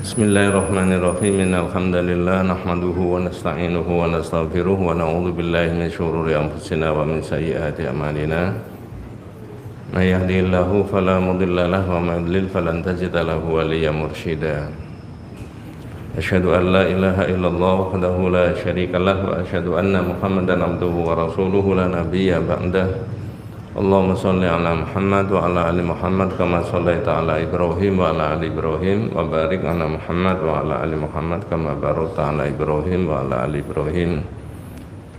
Bismillahirrahmanirrahim. Alhamdulillah nahmaduhu wa nasta'inuhu wa nastaghfiruh wa na'udzu billahi min syururi anfusina wa min sayyiati a'malina. May yahdihillahu fala mudilla lahu wa may yudlil falan tajida lahu waliyyan mursyida. Asyhadu an la ilaha illallah wahdahu la syarika lahu wa asyhadu anna Muhammadan abduhu wa rasuluhu la nabiyya ba'dah. Allahumma sholli ala Muhammad wa ala ali Muhammad kama shallaita ala Ibrahim wa ala ali Ibrahim wa barik ala Muhammad wa ala ali Muhammad kama barakta ala Ibrahim wa ala ali Ibrahim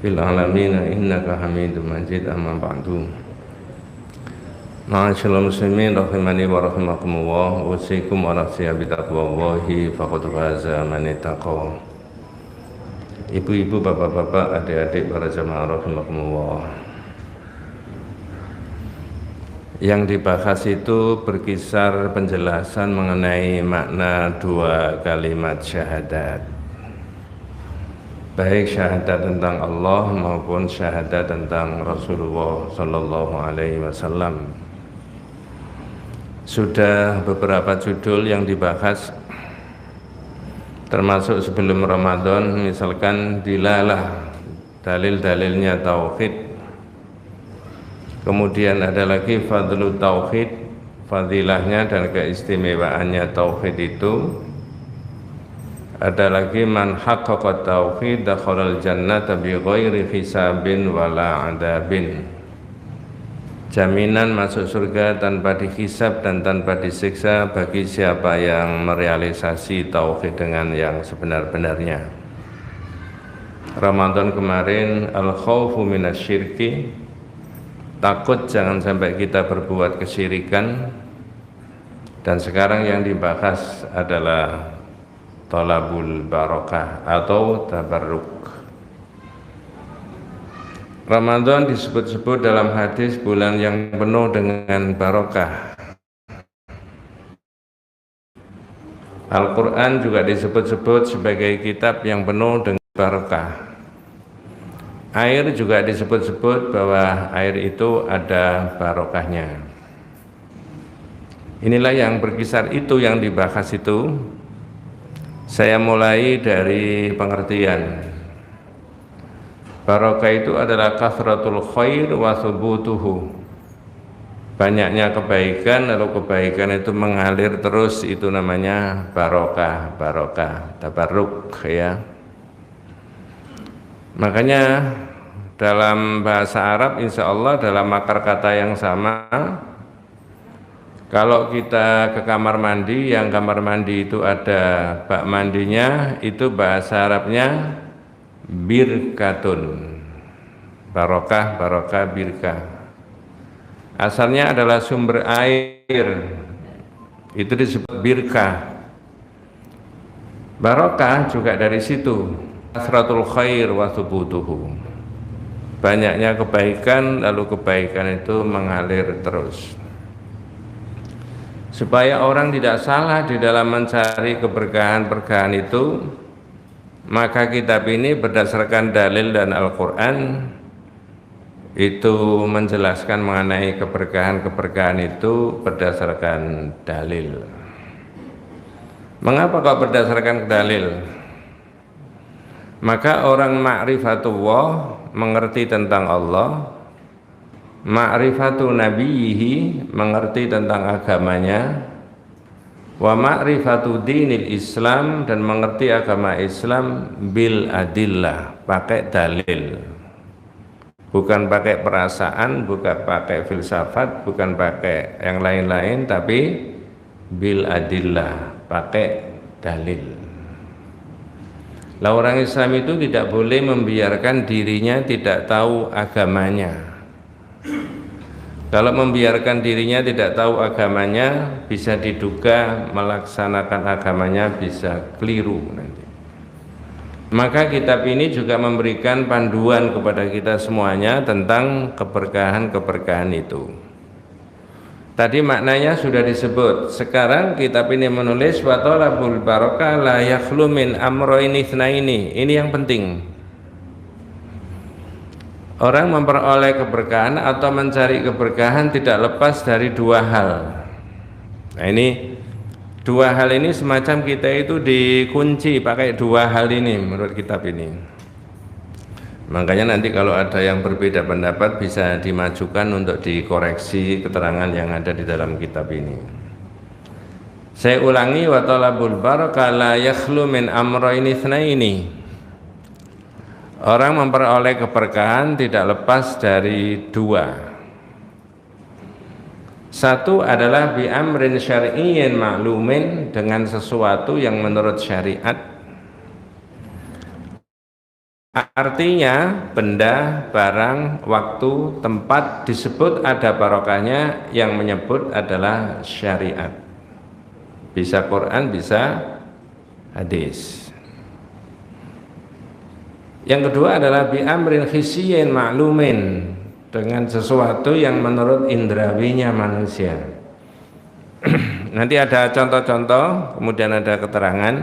fil alamin innaka Hamidum Majid. Amma ba'du. Ma'asyiral muslimin rahimani wa rahimakumullah, usikum wa nafsiya bi taqwallahi faqad faza man ittaqa. Ibu-ibu, bapak-bapak, adik-adik para jamaah rahimakumullah. Yang dibahas itu berkisar penjelasan mengenai makna dua kalimat syahadat, baik syahadat tentang Allah maupun syahadat tentang Rasulullah Sallallahu Alaihi Wasallam. Sudah beberapa judul yang dibahas, termasuk sebelum Ramadan, misalkan dilalah dalil-dalilnya tauhid. Kemudian ada lagi fadlu tauhid, fadilahnya dan keistimewaannya tauhid itu. Ada lagi man haqqaqa tauhid dakhalal jannata bi ghairi hisabin wala adabin. Jaminan masuk surga tanpa dihisab dan tanpa disiksa bagi siapa yang merealisasi tauhid dengan yang sebenar-benarnya. Ramadan kemarin al-khawfu minasyirki, takut jangan sampai kita berbuat kesyirikan. Dan sekarang yang dibahas adalah thalabul barakah atau tabarruk. Ramadan disebut-sebut dalam hadis bulan yang penuh dengan barakah. Al-Quran juga disebut-sebut sebagai kitab yang penuh dengan barakah. Air juga disebut-sebut bahwa air itu ada barokahnya. Inilah yang berkisar itu yang dibahas itu. Saya mulai dari pengertian. Barokah itu adalah kasratul khair wa thubutuhu. Banyaknya kebaikan, lalu kebaikan itu mengalir terus, itu namanya barokah, barokah, tabarruk ya. Makanya dalam bahasa Arab insya Allah dalam akar kata yang sama, kalau kita ke kamar mandi, yang kamar mandi itu ada bak mandinya, itu bahasa Arabnya birkatun, barokah, barokah, birkah. Asalnya adalah sumber air, itu disebut birkah. Barokah juga dari situ, kasratul khair wa thubutuhu. Banyaknya kebaikan, lalu kebaikan itu mengalir terus. Supaya orang tidak salah di dalam mencari keberkahan-berkahan itu, maka kitab ini berdasarkan dalil dan Al-Quran itu menjelaskan mengenai keberkahan-keberkahan itu berdasarkan dalil. Mengapa kok berdasarkan dalil? Maka orang ma'rifatullah, mengerti tentang Allah, ma'rifatu nabiyhi, mengerti tentang agamanya, wa ma'rifatu dinil Islam, dan mengerti agama Islam bil adillah, pakai dalil, bukan pakai perasaan, bukan pakai filsafat, bukan pakai yang lain-lain, tapi bil adillah, pakai dalil. Lah orang Islam itu tidak boleh membiarkan dirinya tidak tahu agamanya. Kalau membiarkan dirinya tidak tahu agamanya, bisa diduga melaksanakan agamanya bisa keliru nanti. Maka kitab ini juga memberikan panduan kepada kita semuanya tentang keberkahan-keberkahan itu. Tadi maknanya sudah disebut. Sekarang kitab ini menulis wa thalabul barakah la yakhlu min amrayni itsnaini. Ini yang penting. Orang memperoleh keberkahan atau mencari keberkahan tidak lepas dari dua hal. Nah, ini Dua hal ini semacam kita itu dikunci pakai dua hal ini menurut kitab ini. Makanya nanti kalau ada yang berbeda pendapat bisa dimajukan untuk dikoreksi keterangan yang ada di dalam kitab ini. Saya ulangi, wa talabul barakah la yakhlu min amrayni itsnaini. Orang memperoleh keberkahan tidak lepas dari dua. Satu adalah bi amrin syar'iyyin ma'lumin, dengan sesuatu yang menurut syariat. Artinya benda, barang, waktu, tempat disebut ada barokahnya, yang menyebut adalah syariat. Bisa Quran, bisa hadis. Yang kedua adalah bi amrin hisiyyin ma'lumin, dengan sesuatu yang menurut indrawinya manusia. Nanti ada contoh-contoh, kemudian ada keterangan.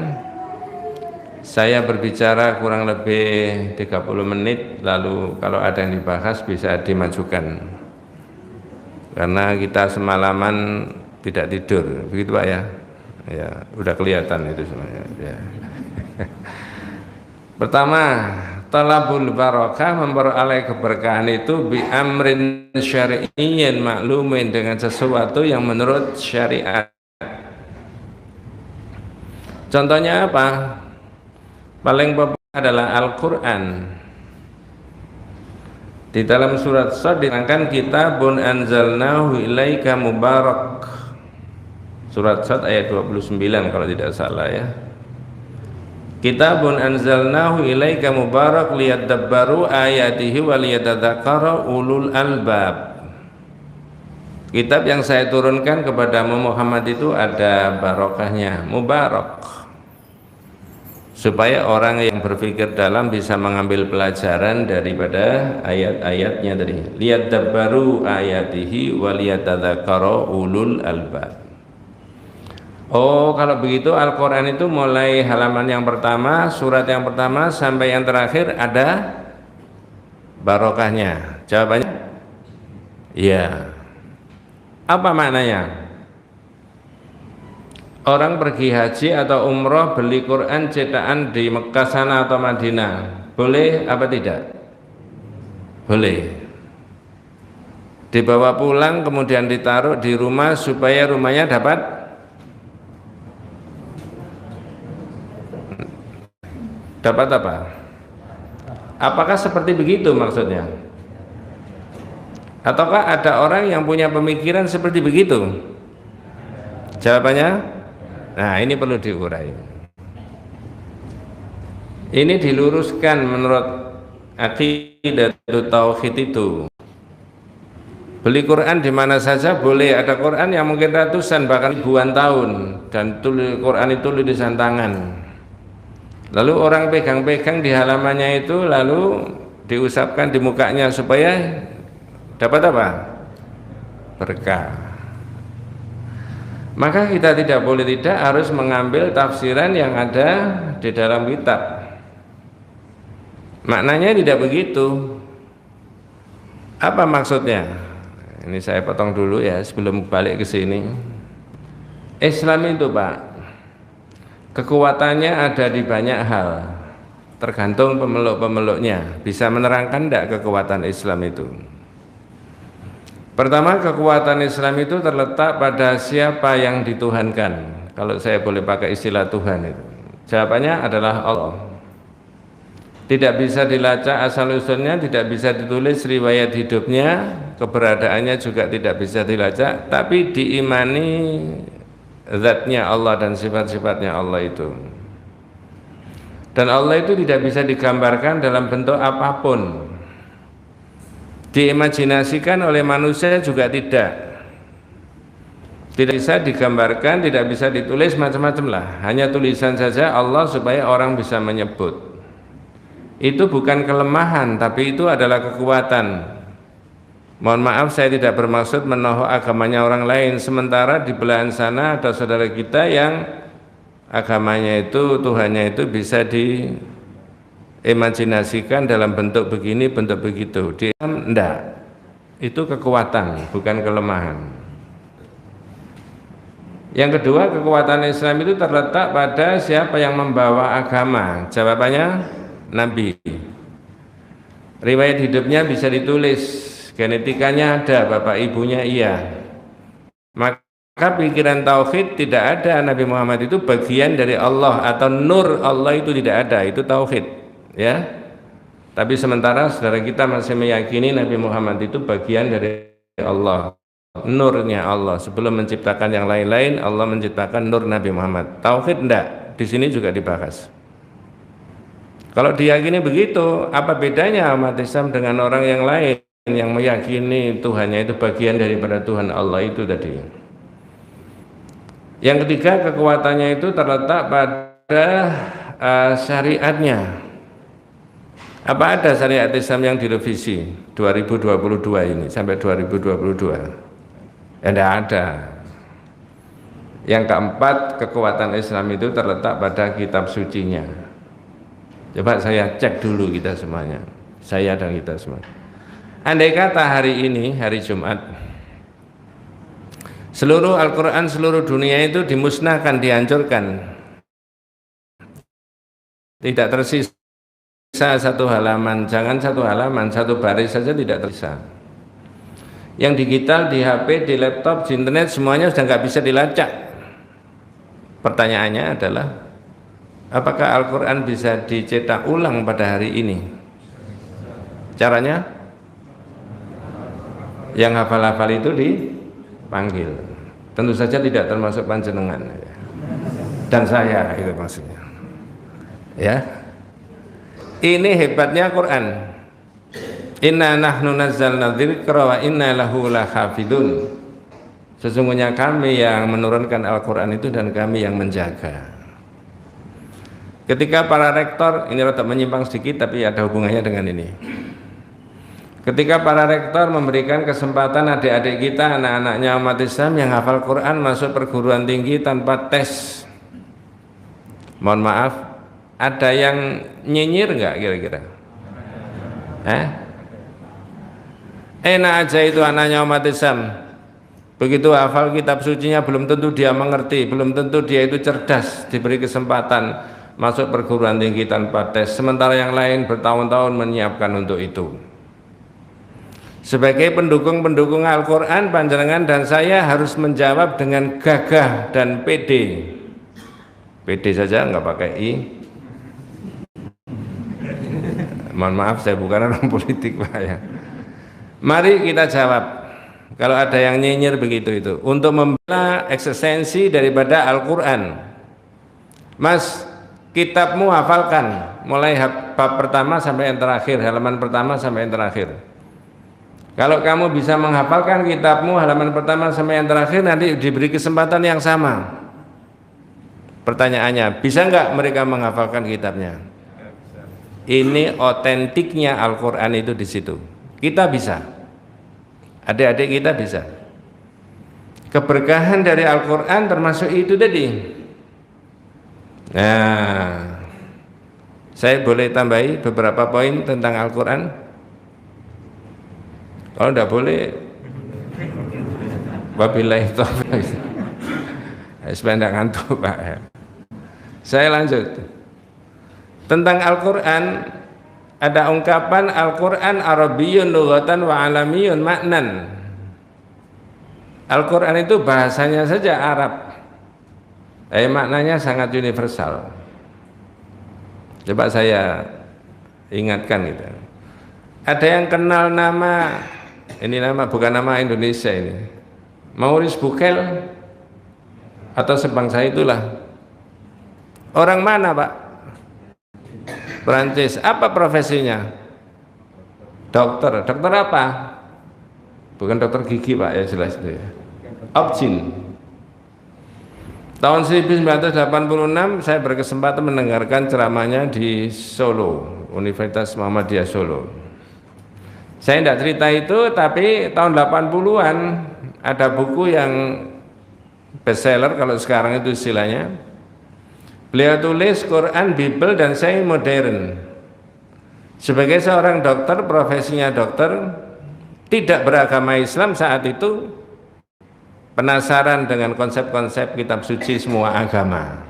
Saya berbicara kurang lebih 30 menit, lalu kalau ada yang dibahas bisa dimajukan. Karena kita semalaman tidak tidur, begitu Pak ya? Ya, udah kelihatan itu semuanya. Ya. Pertama, talabul barakah, memperoleh keberkahan itu bi amrin syar'iyyin maklumin, dengan sesuatu yang menurut syariat. Contohnya apa? Paling populer adalah Al-Quran. Di dalam surat Shad diterangkan kitabun anzalnahu ilaika mubarak. Surat Shad ayat 29 kalau tidak salah ya. Kitabun anzalnahu ilaika mubarak liyadabbaru ayatihi wa liyatadzakkara ulul albab. Kitab yang saya turunkan kepada Muhammad itu ada barokahnya, mubarak, supaya orang yang berpikir dalam bisa mengambil pelajaran daripada ayat-ayatnya tadi. Liyadabbaru ayatihi wa liyatadzakkara ulul albab. Oh, kalau begitu Al-Quran itu mulai halaman yang pertama, surat yang pertama sampai yang terakhir ada barokahnya. Jawabannya iya. Apa maknanya? Orang pergi haji atau umroh beli Quran cetakan di Mekah sana atau Madinah, boleh apa tidak? Boleh. Dibawa pulang kemudian ditaruh di rumah supaya rumahnya dapat apa? Apakah seperti begitu maksudnya? Ataukah ada orang yang punya pemikiran seperti begitu? Jawabannya, nah ini perlu diurai. Ini diluruskan menurut akidah tauhid itu. Beli Quran di mana saja boleh. Ada Quran yang mungkin ratusan bahkan ribuan tahun, dan Quran itu tulisan tangan. Lalu orang pegang-pegang di halamannya itu, lalu diusapkan di mukanya supaya dapat apa? Berkah. Maka kita tidak boleh tidak harus mengambil tafsiran yang ada di dalam kitab. Maknanya tidak begitu. Apa maksudnya? Ini saya potong dulu ya sebelum balik ke sini. Islam itu Pak, kekuatannya ada di banyak hal, tergantung pemeluk-pemeluknya. Bisa menerangkan tidak kekuatan Islam itu? Pertama, kekuatan Islam itu terletak pada siapa yang dituhankan. Kalau saya boleh pakai istilah Tuhan itu, jawabannya adalah Allah. Tidak bisa dilacak asal-usulnya, tidak bisa ditulis riwayat hidupnya, keberadaannya juga tidak bisa dilacak, tapi diimani zatnya Allah dan sifat-sifatnya Allah itu. Dan Allah itu tidak bisa digambarkan dalam bentuk apapun, diimajinasikan oleh manusia juga tidak bisa digambarkan, tidak bisa ditulis, macam-macam lah. Hanya tulisan saja Allah supaya orang bisa menyebut. Itu bukan kelemahan, tapi itu adalah kekuatan. Mohon maaf, saya tidak bermaksud menohok agamanya orang lain. Sementara di belahan sana ada saudara kita yang agamanya itu, Tuhannya itu bisa diimajinasikan dalam bentuk begini, bentuk begitu. Dia enggak. Itu kekuatan, bukan kelemahan. Yang kedua, kekuatan Islam itu terletak pada siapa yang membawa agama. Jawabannya Nabi. Riwayat hidupnya bisa ditulis, genetikanya ada, bapak ibunya iya. Maka pikiran tauhid tidak ada, Nabi Muhammad itu bagian dari Allah atau nur Allah itu tidak ada, itu tauhid, ya. Tapi sementara saudara kita masih meyakini Nabi Muhammad itu bagian dari Allah, nurnya Allah. Sebelum menciptakan yang lain-lain, Allah menciptakan nur Nabi Muhammad. Tauhid enggak, di sini juga dibahas. Kalau diyakini begitu, apa bedanya umat Islam dengan orang yang lain yang meyakini Tuhannya itu bagian daripada Tuhan Allah itu tadi? Yang ketiga, kekuatannya itu terletak pada syariatnya. Apa ada syariat Islam yang direvisi 2022 ini sampai 2022? Ya, tidak ada. Yang keempat, kekuatan Islam itu terletak pada kitab sucinya. Coba saya cek dulu kita semuanya, saya dan kita semua. Andai kata hari ini, hari Jumat, seluruh Al-Quran seluruh dunia itu dimusnahkan, dihancurkan, tidak tersisa satu halaman, jangan satu halaman, satu baris saja tidak tersisa. Yang digital di HP, di laptop, di internet semuanya sudah nggak bisa dilacak. Pertanyaannya adalah, apakah Al-Quran bisa dicetak ulang pada hari ini? Caranya? Yang hafal-hafal itu dipanggil. Tentu saja tidak termasuk panjenengan dan saya, itu maksudnya. Ya. Ini hebatnya Quran. Inna nahnu nazzalna dzikra wa inna lahu lahafidun. Sesungguhnya kami yang menurunkan Al-Quran itu dan kami yang menjaga. Ketika para rektor, ini rada menyimpang sedikit tapi ada hubungannya dengan ini. Ketika para rektor memberikan kesempatan adik-adik kita, anak-anaknya umat Islam yang hafal Quran masuk perguruan tinggi tanpa tes, mohon maaf, ada yang nyinyir nggak kira-kira? Enak aja itu anaknya umat Islam, begitu hafal kitab sucinya belum tentu dia mengerti, belum tentu dia itu cerdas, diberi kesempatan masuk perguruan tinggi tanpa tes, sementara yang lain bertahun-tahun menyiapkan untuk itu. Sebagai pendukung-pendukung Al-Quran, panjenengan dan saya harus menjawab dengan gagah dan pede. Pede saja, nggak pakai i. Mohon maaf, saya bukan orang politik, Pak ya. Mari kita jawab. Kalau ada yang nyinyir begitu itu, untuk membela eksistensi daripada Al-Quran. Mas, kitabmu hafalkan, mulai bab pertama sampai yang terakhir, halaman pertama sampai yang terakhir. Kalau kamu bisa menghafalkan kitabmu halaman pertama sampai yang terakhir, nanti diberi kesempatan yang sama. Pertanyaannya, bisa nggak mereka menghafalkan kitabnya? Ini otentiknya Al-Quran itu di situ. Kita bisa, adik-adik kita bisa. Keberkahan dari Al-Quran termasuk itu tadi. Nah, saya boleh tambahi beberapa poin tentang Al-Quran. Kalau tidak boleh, wabillahi taufiq. Supaya tidak ngantuk, Pak. Saya lanjut. Tentang Al-Quran, ada ungkapan Al-Quran Arabiyyun lughatan wa alamiyun maknan. Al-Quran itu bahasanya saja Arab, maknanya sangat universal. Coba saya ingatkan gitu. Ada yang kenal nama, ini nama bukan nama Indonesia ini, Maurice Bucaille atau sebangsa itulah. Orang mana, Pak? Prancis. Apa profesinya? Dokter. Dokter apa? Bukan dokter gigi, Pak, ya jelas itu ya. Opjin. Tahun 1986 saya berkesempatan mendengarkan ceramahnya di Solo, Universitas Muhammadiyah Solo. Saya tidak cerita itu, tapi tahun 80-an ada buku yang bestseller kalau sekarang itu istilahnya. Beliau tulis Quran, Bible, dan Sains Modern. Sebagai seorang dokter, profesinya dokter, tidak beragama Islam saat itu, penasaran dengan konsep-konsep kitab suci semua agama.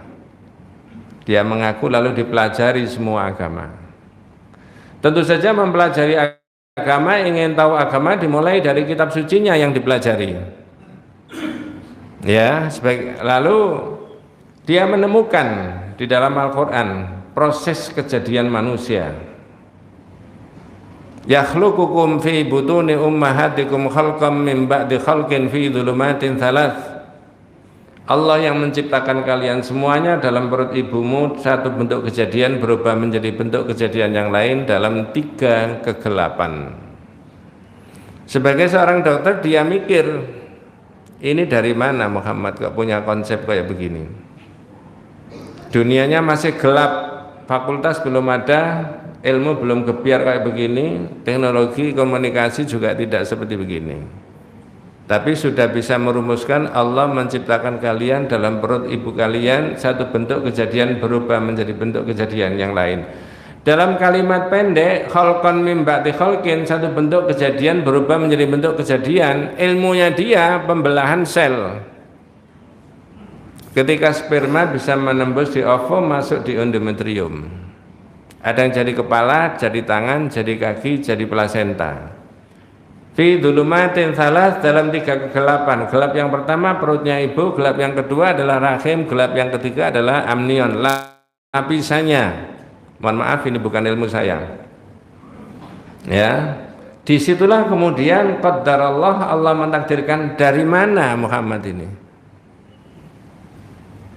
Dia mengaku lalu dipelajari semua agama. Tentu saja mempelajari agama, ingin tahu agama dimulai dari kitab sucinya yang dipelajari. Ya, lalu dia menemukan di dalam Al-Qur'an proses kejadian manusia. Yakhluqukum fi butuni ummahatikum khalqam min ba'di khalqin fi dhulumatin thalath. Allah yang menciptakan kalian semuanya dalam perut ibumu, satu bentuk kejadian berubah menjadi bentuk kejadian yang lain dalam 3 kegelapan. Sebagai seorang dokter dia mikir, ini dari mana Muhammad kok punya konsep kayak begini? Dunianya masih gelap, fakultas belum ada, ilmu belum gebiar kayak begini, teknologi komunikasi juga tidak seperti begini. Tapi sudah bisa merumuskan Allah menciptakan kalian dalam perut ibu kalian, satu bentuk kejadian berubah menjadi bentuk kejadian yang lain. Dalam kalimat pendek, khalqan mim ba'di khalqin, satu bentuk kejadian berubah menjadi bentuk kejadian. Ilmunya dia pembelahan sel. Ketika sperma bisa menembus di ovum, masuk di endometrium. Ada yang jadi kepala, jadi tangan, jadi kaki, jadi plasenta. Fi dhulumatin thalath, dalam 3 kegelapan. Gelap yang pertama perutnya ibu, gelap yang kedua adalah rahim, gelap yang ketiga adalah amnion, lapisannya. Mohon maaf, ini bukan ilmu saya. Ya, disitulah kemudian qaddarallah, Allah mentakdirkan dari mana Muhammad ini.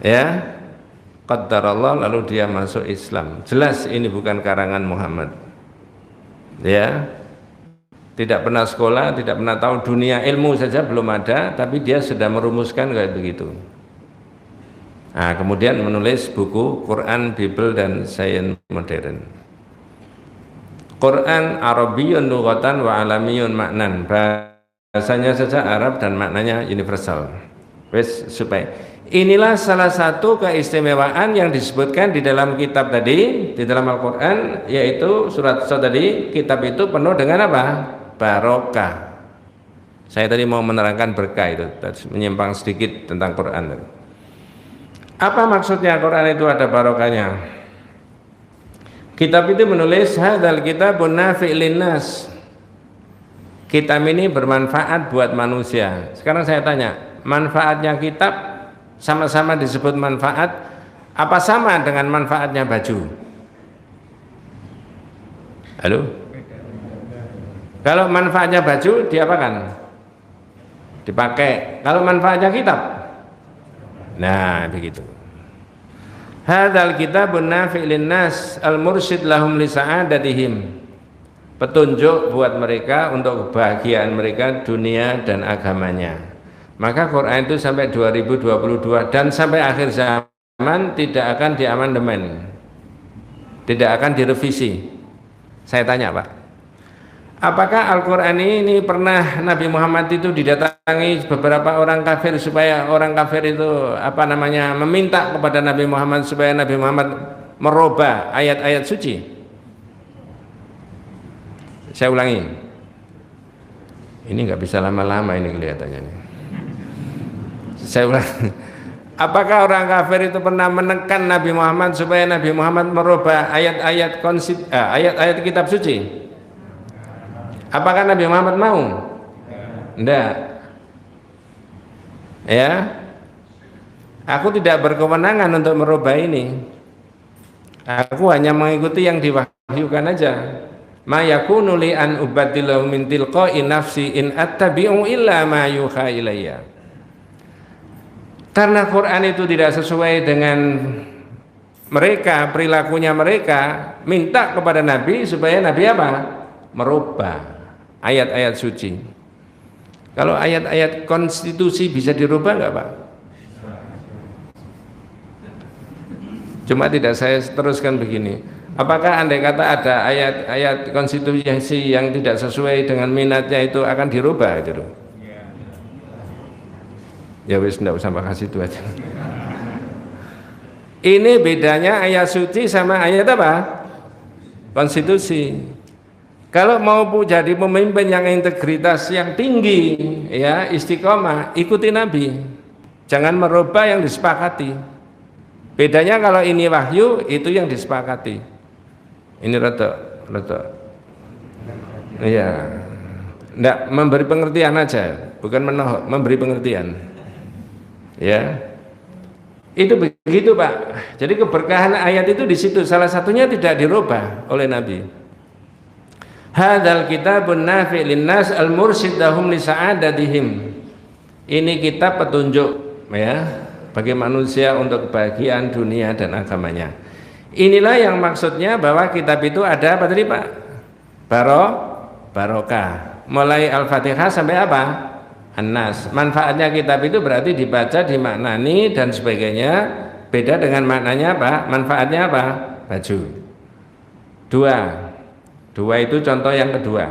Ya, qaddarallah, lalu dia masuk Islam. Jelas ini bukan karangan Muhammad. Ya, tidak pernah sekolah, tidak pernah tahu, dunia ilmu saja belum ada, tapi dia sudah merumuskan kayak begitu. Nah, kemudian menulis buku Quran, Bible dan Sains Modern. Quran Arabiyyun lughatan wa alamiyun maknan. Bahasanya saja Arab dan maknanya universal. Wes, supaya inilah salah satu keistimewaan yang disebutkan di dalam kitab tadi, di dalam Al-Quran, yaitu surat tadi, kitab itu penuh dengan apa? Barokah. Saya tadi mau menerangkan berkah itu, menyimpang sedikit tentang Quran. Apa maksudnya Quran itu ada barokahnya? Kitab itu menulis hadzal kitabun nafi' linnas. Kitab ini bermanfaat buat manusia. Sekarang saya tanya, manfaatnya kitab sama-sama disebut manfaat, apa sama dengan manfaatnya baju? Halo? Kalau manfaatnya baju diapakan? Dipakai. Kalau manfaatnya kitab? Nah, begitu. Hadzal kitabun nafi' linnas al-mursyid lahum li sa'adatihim. Petunjuk buat mereka untuk kebahagiaan mereka dunia dan agamanya. Maka Quran itu sampai 2022 dan sampai akhir zaman tidak akan diamandemen, tidak akan direvisi. Saya tanya, Pak, apakah Al-Quran ini pernah Nabi Muhammad itu didatangi beberapa orang kafir supaya orang kafir itu meminta kepada Nabi Muhammad supaya Nabi Muhammad merubah ayat-ayat suci? Saya ulangi, ini nggak bisa lama-lama ini kelihatannya nih. Saya ulangi, apakah orang kafir itu pernah menekan Nabi Muhammad supaya Nabi Muhammad merubah ayat-ayat ayat-ayat kitab suci? Apakah Nabi Muhammad mau? Tidak. Ya, aku tidak berkewenangan untuk merubah ini. Aku hanya mengikuti yang diwahyukan aja. Ma yakunu li an ubadilahu min tilqa'i nafsi in attabi'u illa ma yuha ilayya. Karena Quran itu tidak sesuai dengan mereka, perilakunya mereka, minta kepada Nabi supaya Nabi apa? Merubah ayat-ayat suci. Kalau ayat-ayat konstitusi bisa dirubah nggak, Pak? Cuma tidak saya teruskan begini. Apakah andai kata ada ayat-ayat konstitusi yang tidak sesuai dengan minatnya itu akan dirubah itu? Ya wis, enggak usah bahas itu aja. Ini bedanya ayat suci sama ayat apa? Konstitusi. Kalau mau jadi pemimpin yang integritas yang tinggi, ya istiqomah, ikuti Nabi. Jangan merubah yang disepakati. Bedanya kalau ini wahyu, itu yang disepakati. Ini rada, iya, ndak memberi pengertian aja, bukan menohok, memberi pengertian. Ya, itu begitu Pak. Jadi keberkahan ayat itu di situ. Salah satunya tidak dirubah oleh Nabi. Hadzal kitabun nafi' linnas al-mursyid lahum li sa'adatihim. Ini kitab petunjuk ya bagi manusia untuk kebahagiaan dunia dan agamanya. Inilah yang maksudnya bahwa kitab itu ada apa tadi Pak? Barokah. Mulai Al-Fatihah sampai apa? An-Nas. Manfaatnya kitab itu berarti dibaca, dimaknani dan sebagainya. Beda dengan maknanya Pak. Manfaatnya apa? Baju. Dua itu contoh yang kedua.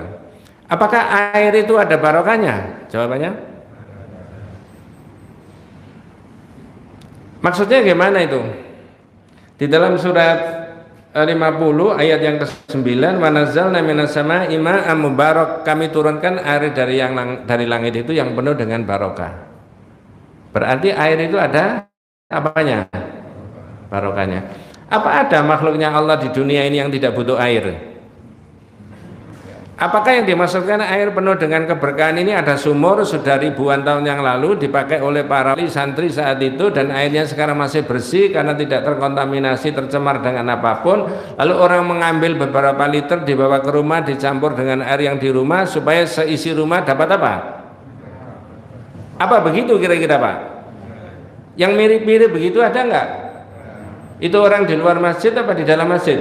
Apakah air itu ada barokahnya? Jawabannya? Maksudnya gimana itu? Di dalam surat 50 ayat yang ke-9, wa nazzalna minas sama'i ma'an mubarak, kami turunkan air dari langit itu yang penuh dengan barokah. Berarti air itu ada apanya? Barokahnya. Apa ada makhluknya Allah di dunia ini yang tidak butuh air? Apakah yang dimaksudkan air penuh dengan keberkahan ini ada sumur sudah ribuan tahun yang lalu dipakai oleh para santri saat itu dan airnya sekarang masih bersih karena tidak terkontaminasi, tercemar dengan apapun, lalu orang mengambil beberapa liter dibawa ke rumah dicampur dengan air yang di rumah supaya seisi rumah dapat apa? Apa begitu kira-kira Pak? Yang mirip-mirip begitu ada enggak? Itu orang di luar masjid apa di dalam masjid?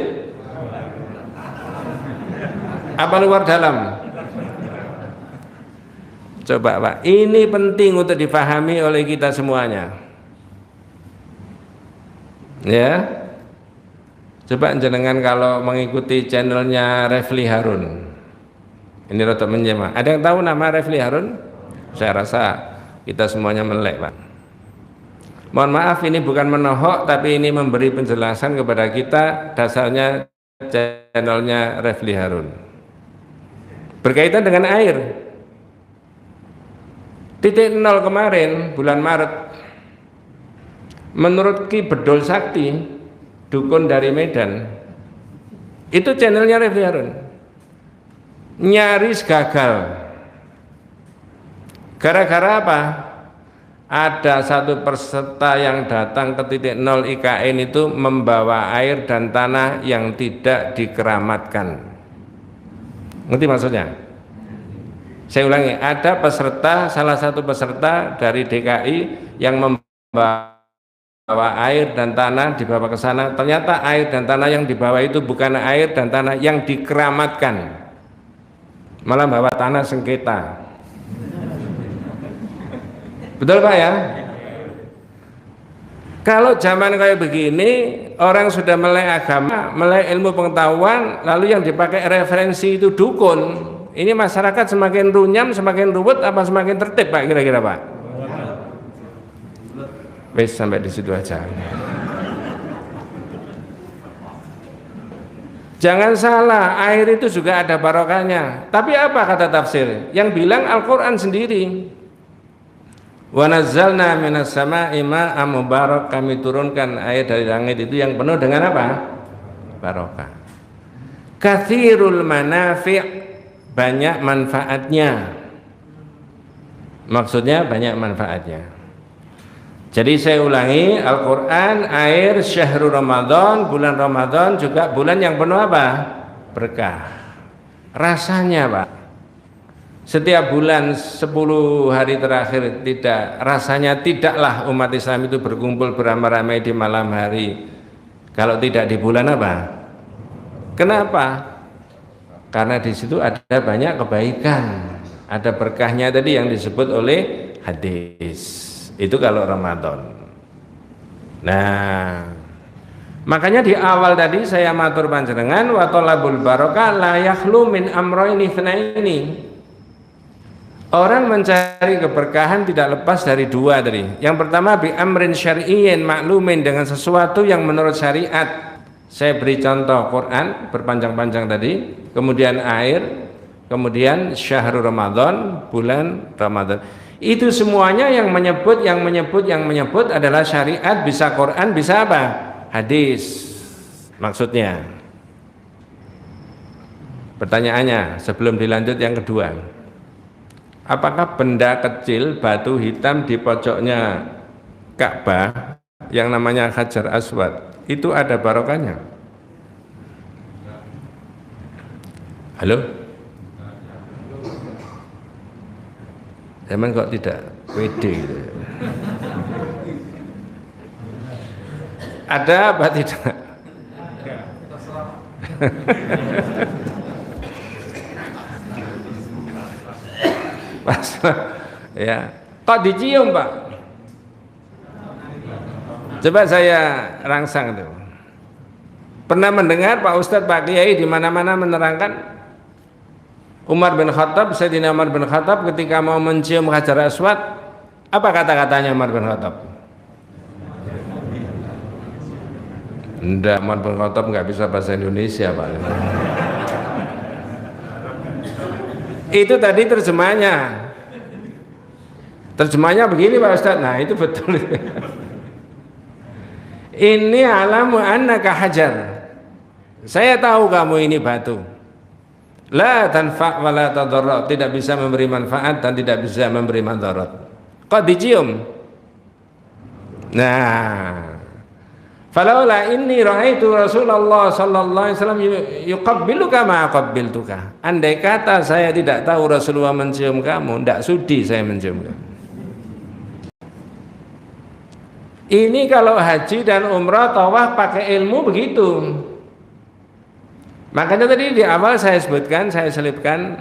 Apa luar dalam? Coba Pak, ini penting untuk dipahami oleh kita semuanya. Ya, coba jenengan kalau mengikuti channelnya Refli Harun, ini rada menyemak. Ada yang tahu nama Refli Harun? Saya rasa kita semuanya melek Pak. Mohon maaf, ini bukan menohok, tapi ini memberi penjelasan kepada kita. Dasarnya channelnya Refli Harun berkaitan dengan air. Titik nol kemarin bulan Maret, menurut Ki Bedol Sakti, dukun dari Medan, itu channelnya Refli Harun, nyaris gagal. Gara-gara apa? Ada satu peserta yang datang ke titik nol IKN itu membawa air dan tanah yang tidak dikeramatkan. Ngerti maksudnya? Saya ulangi, ada peserta, salah satu peserta dari DKI yang membawa air dan tanah dibawa ke sana. Ternyata air dan tanah yang dibawa itu bukan air dan tanah yang dikeramatkan, malah bawa tanah sengketa. Betul Pak ya? Kalau zaman kayak begini, orang sudah melek agama, melek ilmu pengetahuan, lalu yang dipakai referensi itu dukun. Ini masyarakat semakin runyam, semakin ruwet, apa semakin tertib Pak kira-kira Pak? Wes sampai di situ aja. Jangan salah, air itu juga ada barokahnya. Tapi apa kata tafsir? Yang bilang Al-Quran sendiri. Wa nazzalna minas sama'i ma'an mubarak, kami turunkan air dari langit itu yang penuh dengan apa? Barokah. Katsirul manafi', banyak manfaatnya. Maksudnya banyak manfaatnya. Jadi saya ulangi, Al-Quran, air, syahrul Ramadan, bulan Ramadan juga bulan yang penuh apa? Berkah. Rasanya Pak, setiap bulan 10 hari terakhir rasanya tidaklah umat Islam itu berkumpul beramai-ramai di malam hari kalau tidak di bulan apa? Kenapa? Karena di situ ada banyak kebaikan, ada berkahnya tadi yang disebut oleh hadis. Itu kalau Ramadan. Nah, makanya di awal tadi saya matur panjenengan wa talabul barokah la yakhlu min amrayni tsnaini. Orang mencari keberkahan tidak lepas dari dua tadi. Yang pertama bi amrin syar'iyyin maklumin, dengan sesuatu yang menurut syariat. Saya beri contoh Quran berpanjang-panjang tadi, kemudian air, kemudian syahrul Ramadan, bulan Ramadan. Itu semuanya yang menyebut adalah syariat, bisa Quran, bisa apa? Hadis. Maksudnya. Pertanyaannya sebelum dilanjut yang kedua. Apakah benda kecil batu hitam di pojoknya Ka'bah yang namanya Hajar Aswad itu ada barokahnya? Halo? Emang kok tidak pede gitu? Ada apa tidak? Pas, ya. Kok dicium, Pak? Coba saya rangsang tuh. Pernah mendengar Pak Ustadz, Pak Kiai di mana-mana menerangkan Umar bin Khattab, Sayyidina Umar bin Khattab ketika mau mencium Hajar Aswad, apa kata-katanya Umar bin Khattab? Enggak, Umar bin Khattab nggak bisa bahasa Indonesia, Pak. Itu tadi terjemahnya. Terjemahnya begini, Pak Ustadz. Nah, itu betul. Ini alamu annaka hajar. Saya tahu kamu ini batu. La tanfa' wa la tadarra, tidak bisa memberi manfaat dan tidak bisa memberi madarat. Kok dicium? Nah, falaula inni raaitu Rasulullah sallallahu alaihi wasallam yuqabbiluka ma qabbiltuka. Andai kata saya tidak tahu Rasulullah mencium kamu, tidak sudi saya mencium kamu. Ini kalau haji dan umrah tawaf pakai ilmu begitu. Makanya tadi di awal saya sebutkan, saya selipkan,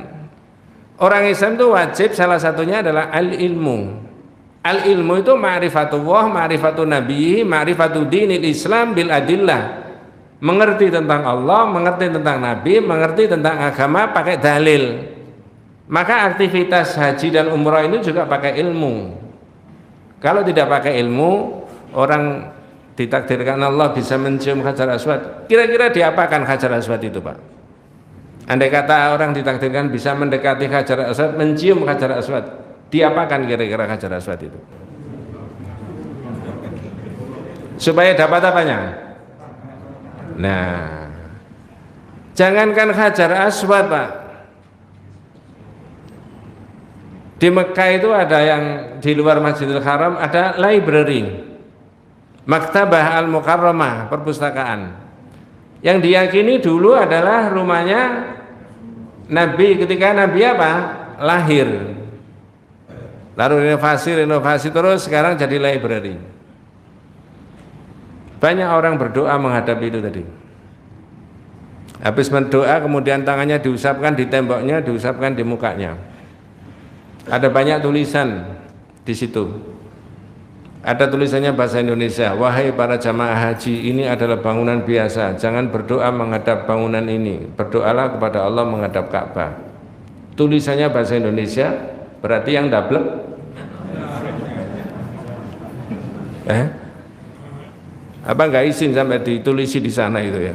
orang Islam itu wajib salah satunya adalah al-ilmu. Al-ilmu itu ma'rifatullah, ma'rifatun nabihi, ma'rifatu dinil Islam bil adillah. Mengerti tentang Allah, mengerti tentang Nabi, mengerti tentang agama pakai dalil. Maka aktivitas haji dan umrah ini juga pakai ilmu. Kalau tidak pakai ilmu, orang ditakdirkan Allah bisa mencium Hajar Aswad, kira-kira diapakan Hajar Aswad itu, Pak? Andai kata orang ditakdirkan bisa mendekati Hajar Aswad, mencium Hajar Aswad, diapakan kira-kira Hajar Aswad itu? Supaya dapat apanya? Nah, jangankan Hajar Aswad, Pak. Di Mekah itu ada yang di luar Masjidil Haram ada library, Maktabah Al-Mukarramah, perpustakaan yang diyakini dulu adalah rumahnya Nabi ketika Nabi apa? Lahir, lalu renovasi terus sekarang jadi library. Banyak orang berdoa menghadap itu tadi. Habis berdoa kemudian tangannya diusapkan di temboknya, diusapkan di mukanya. Ada banyak tulisan di situ. Ada tulisannya bahasa Indonesia, wahai para jamaah haji, ini adalah bangunan biasa, jangan berdoa menghadap bangunan ini, berdoalah kepada Allah menghadap Ka'bah. Tulisannya bahasa Indonesia, berarti yang dablek apa nggak izin sampai ditulisi di sana itu ya?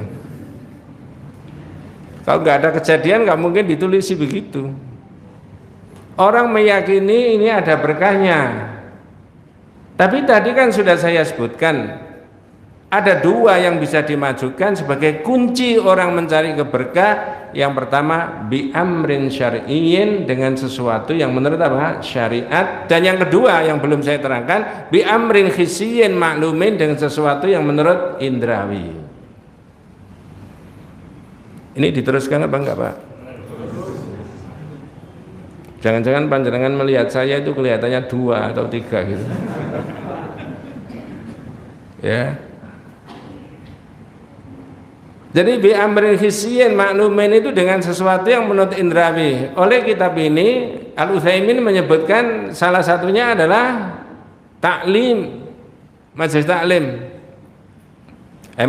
Kalau nggak ada kejadian nggak mungkin ditulisi begitu. Orang meyakini ini ada berkahnya. Tapi tadi kan sudah saya sebutkan, ada dua yang bisa dimajukan sebagai kunci orang mencari keberkah. Yang pertama, bi amrin syar'iyyin, dengan sesuatu yang menurut apa? Syariat. Dan yang kedua yang belum saya terangkan, bi amrin khissiyyin maklumin, dengan sesuatu yang menurut indrawi. Ini diteruskan apa enggak, Pak? Jangan-jangan panjenengan melihat saya itu kelihatannya 2 atau 3 gitu. Ya. Jadi bi amrin khissiyyin maklumin itu dengan sesuatu yang menurut indrawi. Oleh kitab ini Al-Utsaimin menyebutkan salah satunya adalah taklim, majelis taklim.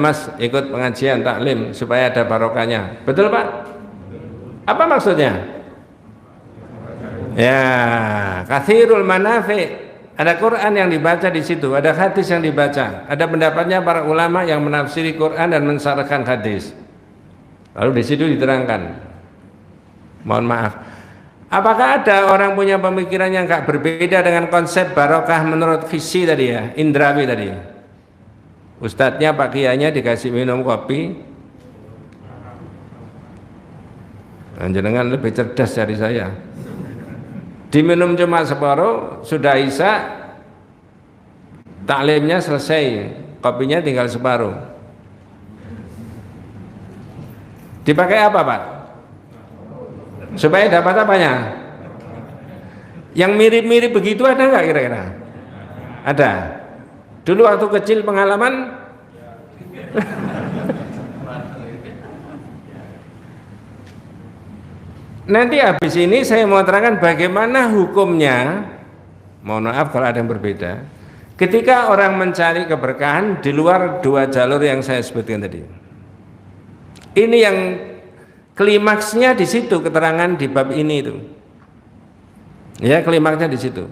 Mas ikut pengajian taklim supaya ada barokahnya. Betul, Pak? Apa maksudnya? Ya, katsirul manafi, Ada Quran yang dibaca di situ, ada hadis yang dibaca, ada pendapatnya para ulama yang menafsiri Quran dan mensyarahkan hadis. Lalu di situ diterangkan. Mohon maaf. Apakah ada orang punya pemikiran yang enggak berbeda dengan konsep barokah menurut visi tadi ya, indrawi tadi? Ustadznya, Pak Kiainya dikasih minum kopi. Jenengan lebih cerdas dari saya. Diminum cuma separuh, sudah isya, taklimnya selesai, kopinya tinggal separuh. Dipakai apa, Pak? Supaya dapat apanya? Yang mirip-mirip begitu ada nggak kira-kira? Ada. Dulu waktu kecil pengalaman. Nanti habis ini saya mau terangkan bagaimana hukumnya. Mohon maaf kalau ada yang berbeda. Ketika orang mencari keberkahan di luar dua jalur yang saya sebutkan tadi. Ini yang klimaksnya di situ, keterangan di bab ini itu. Ya, klimaksnya di situ.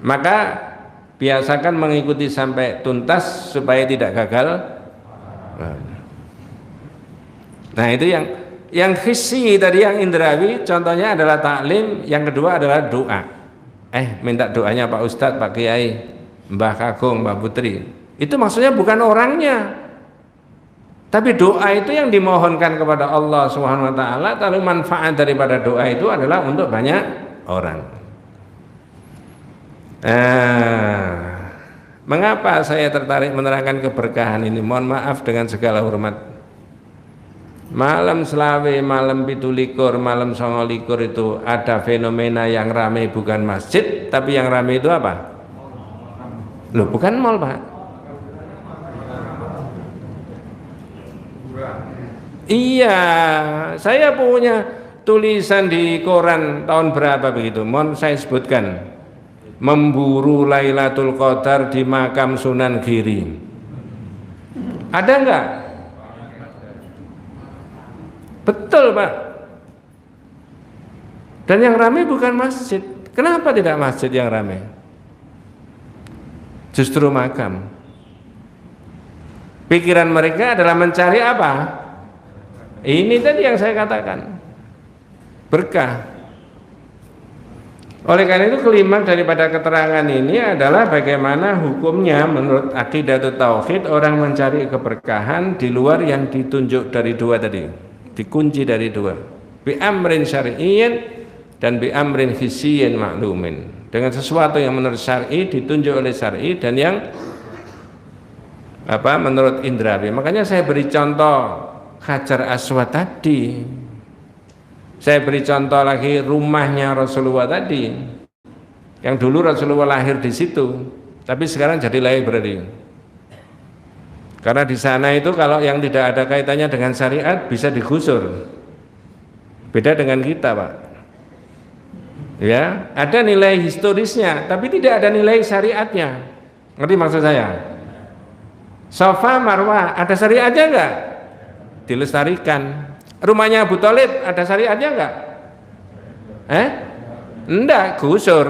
Maka biasakan mengikuti sampai tuntas supaya tidak gagal. Nah, itu yang hissi tadi, yang indrawi, contohnya adalah taklim, yang kedua adalah doa. Minta doanya Pak Ustadz, Pak Kiai, Mbah Kakung, Mbah Putri. Itu maksudnya bukan orangnya. Tapi doa itu yang dimohonkan kepada Allah Subhanahu wa taala, lalu manfaat daripada doa itu adalah untuk banyak orang. Mengapa saya tertarik menerangkan keberkahan ini? Mohon maaf dengan segala hormat. Malam selawe, malam 17, malam 29 itu ada fenomena yang ramai bukan masjid, tapi yang ramai itu apa? Loh, bukan mal, Pak. Iya, saya punya tulisan di koran tahun berapa begitu, mohon saya sebutkan. Memburu Lailatul Qadar di makam Sunan Giri. Ada enggak? Betul, Pak. Dan yang ramai bukan masjid. Kenapa tidak masjid yang ramai? Justru makam. Pikiran mereka adalah mencari apa? Ini tadi yang saya katakan, berkah. Oleh karena itu klimaks daripada keterangan ini adalah bagaimana hukumnya menurut akidah tauhid orang mencari keberkahan di luar yang ditunjuk dari dua tadi, dikunci dari dua, bi amrin syar'iyyin dan bi amrin hissiyyin maklumin, dengan sesuatu yang menurut syar'i ditunjuk oleh syar'i dan yang menurut indrawi. Makanya saya beri contoh Hajar Aswad tadi, saya beri contoh lagi rumahnya Rasulullah tadi, yang dulu Rasulullah lahir di situ, tapi sekarang jadi library. Karena di sana itu kalau yang tidak ada kaitannya dengan syariat bisa digusur. Beda dengan kita, Pak. Ya, ada nilai historisnya, tapi tidak ada nilai syariatnya. Ngerti maksud saya? Safa Marwah ada syariatnya enggak? Dilestarikan. Rumahnya Abu Thalib ada syariatnya enggak? Enggak, gusur.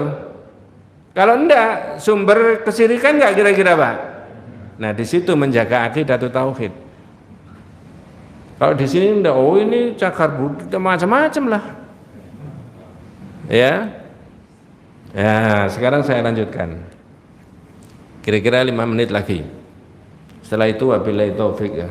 Kalau enggak, sumber kesirikan enggak kira-kira, Pak? Nah, di situ menjaga akidah tauhid. Kalau di sini enggak, ini cagar budaya macam-macam lah. Ya. Ya, sekarang saya lanjutkan. Kira-kira 5 menit lagi. Setelah itu wabillahi taufik ya.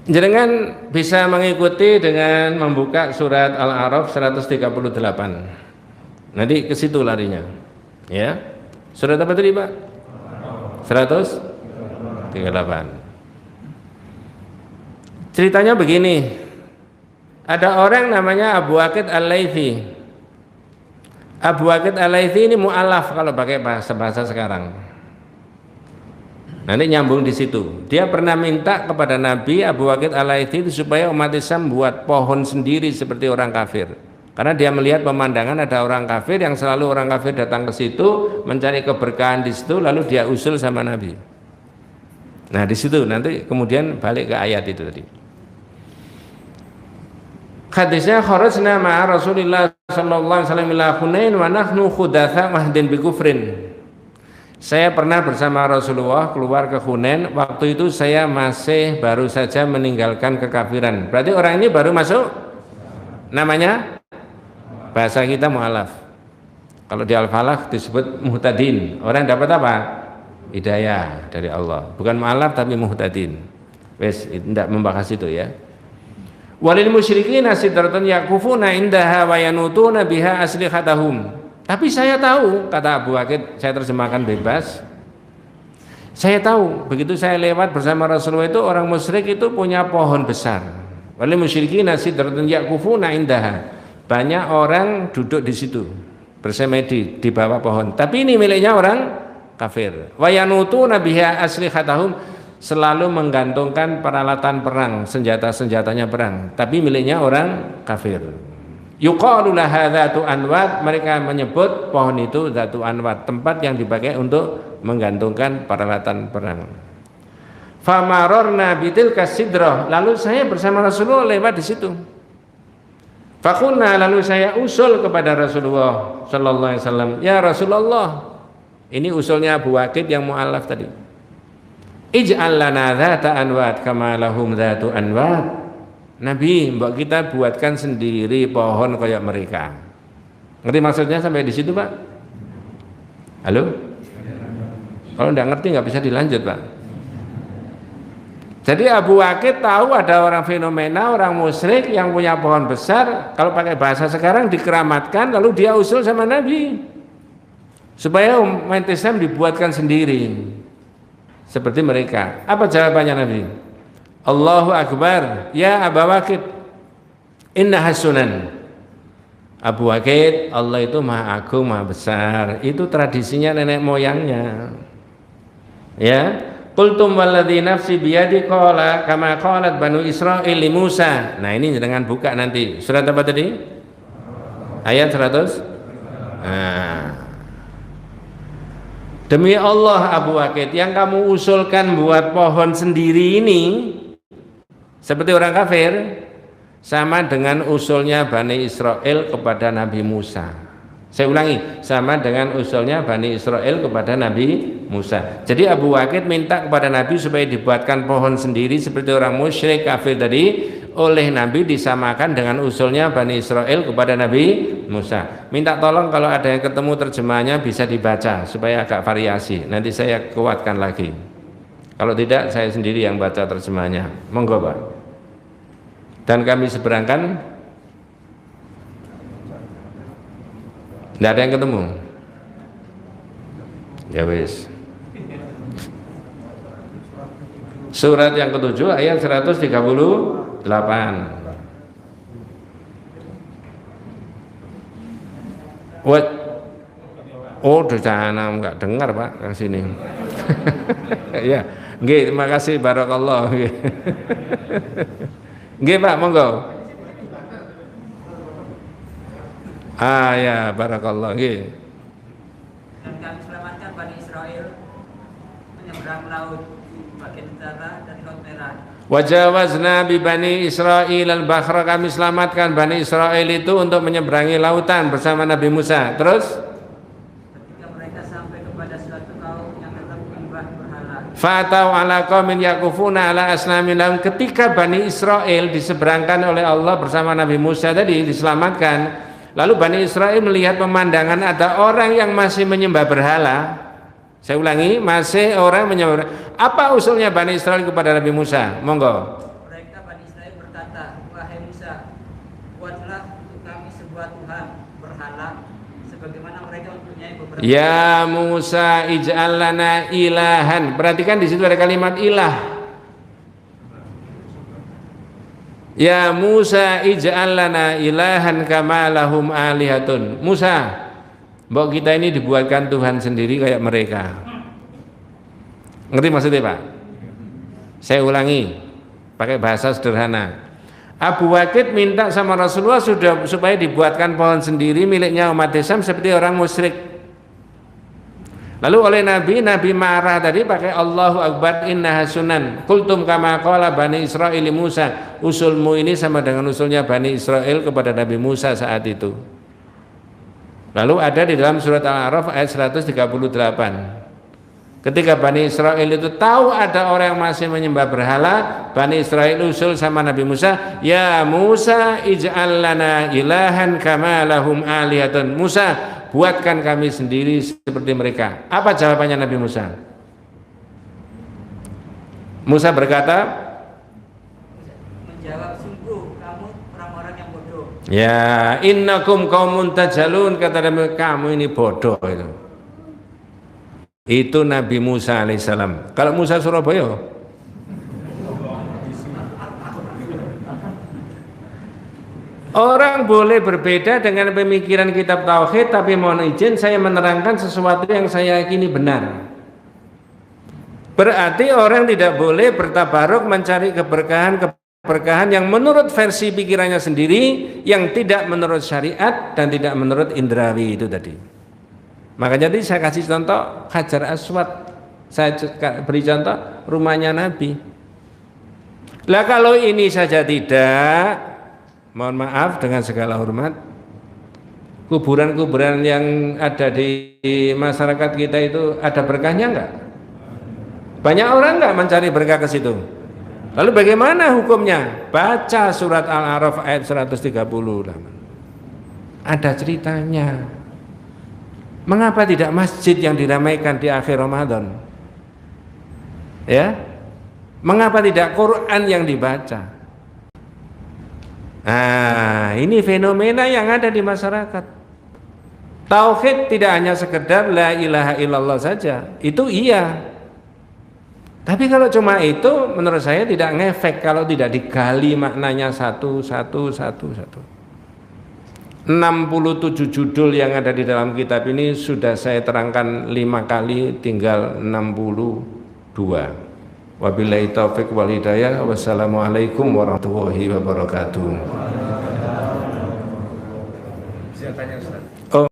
Jenengan bisa mengikuti dengan membuka surat Al-A'raf 138. Nanti ke situ larinya. Ya. Surat apa tadi, Pak? 138. Ceritanya begini. Ada orang namanya Abu Aqid Al-Laythi. Abu Aqid Al-Laythi ini mu'alaf kalau pakai bahasa sekarang. Nanti nyambung di situ. Dia pernah minta kepada Nabi Abu Aqid Al-Laythi supaya umat Islam buat pohon sendiri seperti orang kafir. Karena dia melihat pemandangan ada orang kafir yang selalu orang kafir datang ke situ mencari keberkahan di situ, lalu dia usul sama Nabi. Nah, di situ nanti kemudian balik ke ayat itu tadi. Hadisnya kharajna ma'a Rasulillah sallallahu alaihi wasallam ila Hunain wa nahnu khudatha mahdin bi kufrin. Saya pernah bersama Rasulullah keluar ke Hunain, waktu itu saya masih baru saja meninggalkan kekafiran. Berarti orang ini baru masuk, namanya bahasa kita mu'alaf. Kalau di Al-Falah disebut muhtadin. Orang dapat apa? Hidayah dari Allah. Bukan mu'alaf tapi muhtadin. Wes, tidak membahas itu ya. Walil musyrikin sidratun yakufuna indaha wa yanutuna biha aslihatahum. Tapi saya tahu, kata Abu Waqid, saya terjemahkan bebas. Saya tahu, begitu saya lewat bersama Rasulullah itu orang musyrik itu punya pohon besar. Walil musyrikin sidratun yakufuna indaha. Banyak orang duduk di situ, bersemedi di bawah pohon. Tapi ini miliknya orang kafir. Wa yanutuna biha aslihatahum, selalu menggantungkan peralatan perang, senjata-senjatanya perang, tapi miliknya orang kafir. Yuqalu laha dzatu anwat, mereka menyebut pohon itu dzatu anwat, tempat yang dipakai untuk menggantungkan peralatan perang. Famarorna bitilka sidrah, lalu saya bersama Rasulullah lewat di situ. Fakunna, lalu saya usul kepada Rasulullah sallallahu alaihi wasallam, ya Rasulullah, ini usulnya Abu Waqid yang mu'alaf tadi. Ij'al lana dzata anwat kama lahum dzatu anwat. Nabi, mbok kita buatkan sendiri pohon kayak mereka. Ngerti maksudnya sampai di situ, Pak? Halo? Kalau enggak ngerti enggak bisa dilanjut, Pak. Jadi Abu Waqid tahu ada orang fenomena, orang musyrik yang punya pohon besar, kalau pakai bahasa sekarang dikeramatkan, lalu dia usul sama Nabi supaya umat Islam dibuatkan sendiri seperti mereka. Apa jawabannya Nabi? Allahu Akbar, ya Abu Waqid, inna hasunan. Abu Waqid, Allah itu maha agung, maha besar. Itu tradisinya nenek moyangnya. Ya, qultum walladzi nafsi biyadi qala kama qalat banu Israil li Musa. Nah, ini dengan buka nanti. Surat apa tadi? Ayat 100. Nah. Demi Allah Abu Waqid, yang kamu usulkan buat pohon sendiri ini seperti orang kafir, sama dengan usulnya Bani Israel kepada Nabi Musa. Saya ulangi, sama dengan usulnya Bani Israel kepada Nabi Musa. Jadi Abu Waqid minta kepada Nabi supaya dibuatkan pohon sendiri seperti orang musyrik kafir tadi, oleh Nabi disamakan dengan usulnya Bani Israel kepada Nabi Musa. Minta tolong kalau ada yang ketemu terjemahnya bisa dibaca supaya agak variasi. Nanti saya kuatkan lagi. Kalau tidak saya sendiri yang baca terjemahnya. Monggo, Pak. Dan kami seberangkan tidak ada yang ketemu. Ya wis. Surat yang ke-7 ayat 138. What? Oh, dana enggak dengar, Pak, ke sini. Ya, nggih, terima kasih barakallah. Nggih, Pak, monggo. Ah ya, barakallah, nggih. Dan kami selamatkan Bani Israel menyeberang laut bagian utara dari Laut Merah. Wajawazna bi Bani Israil al-Bahra, kami selamatkan Bani Israel itu untuk menyeberangi lautan bersama Nabi Musa. Terus Ketika mereka sampai kepada suatu kaum yang tetap menyembah berhala. Fatau ala qaumin yakufuna ala asnamin lahum, ketika Bani Israel diseberangkan oleh Allah bersama Nabi Musa tadi diselamatkan, lalu Bani Israel melihat pemandangan ada orang yang masih menyembah berhala. Saya ulangi, masih orang menyembah berhala. Apa usulnya Bani Israel kepada Nabi Musa? Monggo. Mereka Bani Israel berkata, wahai Musa, buatlah untuk kami sebuah Tuhan berhala sebagaimana mereka mempunyai beberapa. Ya Musa ij'al lana ilahan. Perhatikan di situ ada kalimat ilah. Ya Musa ij'al lana ilahan kama lahum alihatun. Musa, mbok kita ini dibuatkan Tuhan sendiri kayak mereka. Ngerti maksudnya, Pak? Saya ulangi pakai bahasa sederhana. Abu Waqid minta sama Rasulullah supaya dibuatkan pohon sendiri miliknya umat Islam seperti orang musyrik. Lalu oleh Nabi marah tadi pakai Allahu Akbar innaha sunan. Qultum kama qala Bani Israil Musa. Usulmu ini sama dengan usulnya Bani Israel kepada Nabi Musa saat itu. Lalu ada di dalam surat Al-A'raf ayat 138. Ketika Bani Israel itu tahu ada orang yang masih menyembah berhala, Bani Israel usul sama Nabi Musa, "Ya Musa, ij'al lana ilahan kama lahum alihatun." Musa, buatkan kami sendiri seperti mereka. Apa jawabannya Nabi Musa? Musa berkata, menjawab, sungguh kamu orang-orang yang bodoh. ya innakum qaumun tajalun, kata Nabi, kamu ini bodoh itu. Itu Nabi Musa alaihissalam. Kalau Musa Surabaya, orang boleh berbeda dengan pemikiran kitab tauhid, tapi mohon izin saya menerangkan sesuatu yang saya yakini benar. Berarti orang tidak boleh bertabaruk mencari keberkahan yang menurut versi pikirannya sendiri, yang tidak menurut syariat dan tidak menurut indrawi itu tadi. Makanya tadi saya kasih contoh Hajar Aswad, saya beri contoh rumahnya Nabi. Lah kalau ini saja tidak, mohon maaf dengan segala hormat, kuburan-kuburan yang ada di masyarakat kita itu ada berkahnya enggak? Banyak orang enggak mencari berkah ke situ. Lalu bagaimana hukumnya? Baca surat Al-A'raf ayat 130. Ada ceritanya. Mengapa tidak masjid yang diramaikan di akhir Ramadan? Ya? Mengapa tidak Quran yang dibaca? Nah, ini fenomena yang ada di masyarakat. Tauhid tidak hanya sekedar la ilaha illallah saja. Itu iya. Tapi kalau cuma itu, menurut saya tidak ngefek kalau tidak digali maknanya satu. 67 judul yang ada di dalam kitab ini sudah saya terangkan 5 kali, tinggal 62. Wabillahi taufiq wal hidayah. Wassalamualaikum warahmatullahi wabarakatuh. Bisa tanya